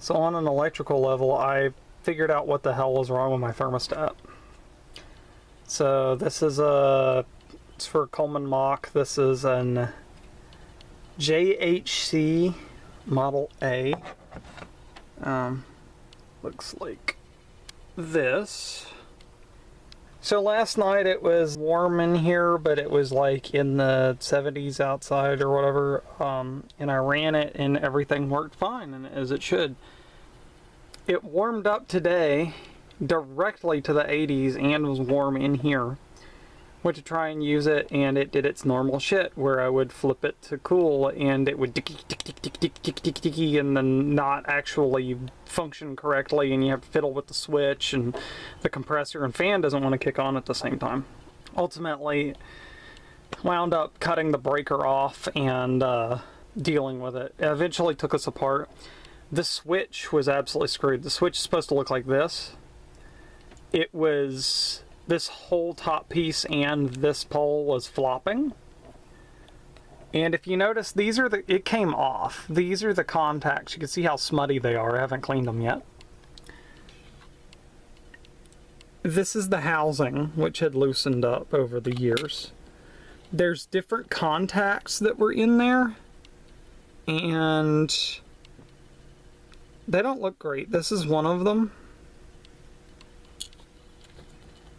So on an electrical level, I figured out what the hell was wrong with my thermostat. So this is it's for Coleman Mach. This is an JHC Model A. Looks like this. So last night it was warm in here, but it was like in the 70s outside or whatever, and I ran it and everything worked fine, and as it should. It warmed up today directly to the 80s and was warm in here. Went to try and use it, and it did its normal shit where I would flip it to cool and it would ticky tick tick tick tick tick tick ticky and then not actually function correctly, and you have to fiddle with the switch, and the compressor and fan doesn't want to kick on at the same time. Ultimately wound up cutting the breaker off and dealing with it. It eventually took us apart. The switch was absolutely screwed. The switch is supposed to look like this. It was, this whole top piece and this pole was flopping. And if you notice, these are the, it came off. These are the contacts. You can see how smutty they are. I haven't cleaned them yet. This is the housing, which had loosened up over the years. There's different contacts that were in there, and they don't look great. This is one of them.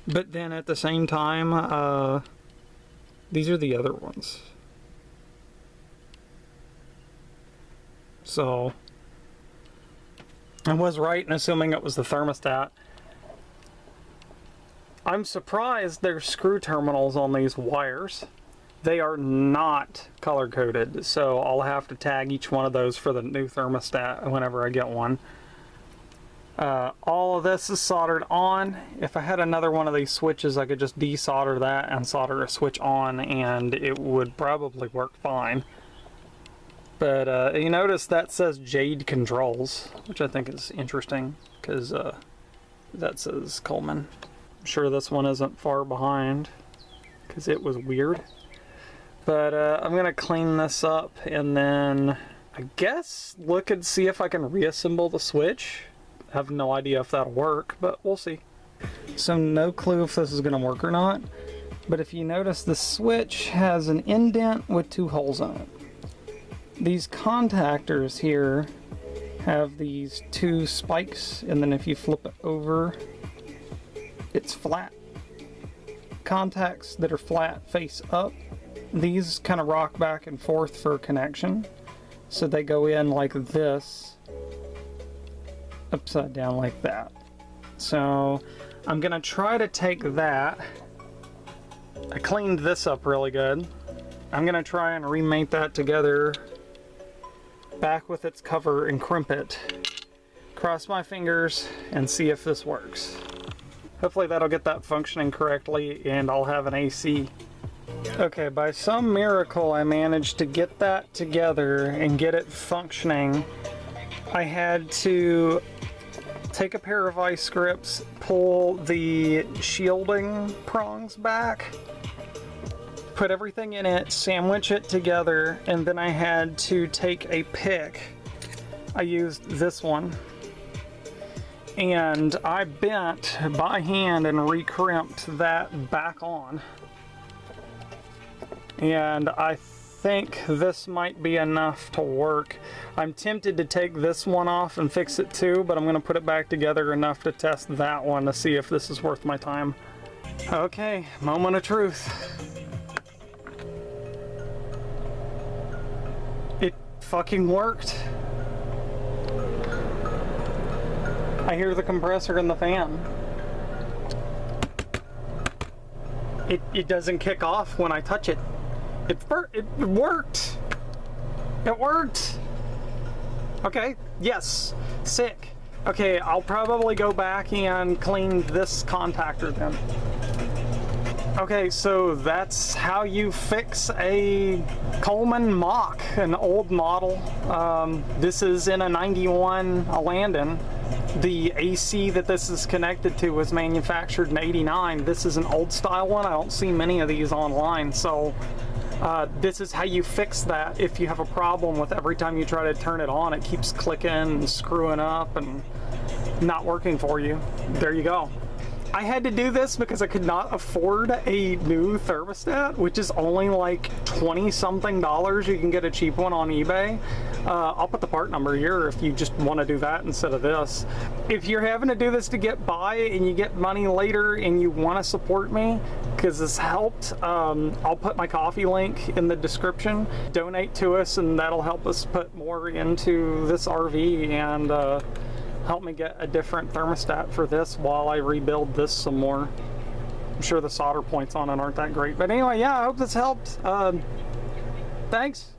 But then at the same time, these are the other ones. So I was right in assuming it was the thermostat. I'm surprised there's screw terminals on these wires. They are not color coded, so I'll have to tag each one of those for the new thermostat whenever I get one. All of this is soldered on. If I had another one of these switches, I could just desolder that and solder a switch on, and it would probably work fine. But you notice that says Jade Controls, which I think is interesting, because that says Coleman. I'm sure this one isn't far behind, because it was weird. But I'm going to clean this up, and then I guess look and see if I can reassemble the switch. I have no idea if that'll work, but we'll see. So no clue if this is going to work or not, but if you notice, the switch has an indent with 2 holes in it. These contactors here have these 2 spikes, and then if you flip it over, it's flat. Contacts that are flat face up. These kind of rock back and forth for connection, so they go in like this, upside down like that. So I'm gonna try to take that. I cleaned this up really good. I'm gonna try and remate that together back with its cover and crimp it. Cross my fingers and see if this works. Hopefully that'll get that functioning correctly, and I'll have an AC. Okay, by some miracle I managed to get that together and get it functioning. I had to take a pair of vice grips, pull the shielding prongs back, put everything in it, sandwich it together, and then I had to take a pick. I used this one, and I bent by hand and recrimped that back on. And I think this might be enough to work. I'm tempted to take this one off and fix it too, but I'm going to put it back together enough to test that one to see if this is worth my time. Okay, moment of truth. It fucking worked. I hear the compressor and the fan. It doesn't kick off when I touch it. It worked! It worked! Okay, yes, sick. Okay, I'll probably go back and clean this contactor then. Okay, so that's how you fix a Coleman Mach, an old model. This is in a 91 Elandan. The AC that this is connected to was manufactured in '89. This is an old style one. I don't see many of these online, so This is how you fix that if you have a problem with every time you try to turn it on, it keeps clicking and screwing up and not working for you. There you go. I had to do this because I could not afford a new thermostat, which is only like 20-something dollars. You can get a cheap one on eBay. I'll put the part number here if you just want to do that instead of this. If you're having to do this to get by and you get money later and you want to support me, because this helped, I'll put my coffee link in the description. Donate to us and that'll help us put more into this RV and help me get a different thermostat for this while I rebuild this some more. I'm sure the solder points on it aren't that great. But anyway, yeah, I hope this helped. Thanks.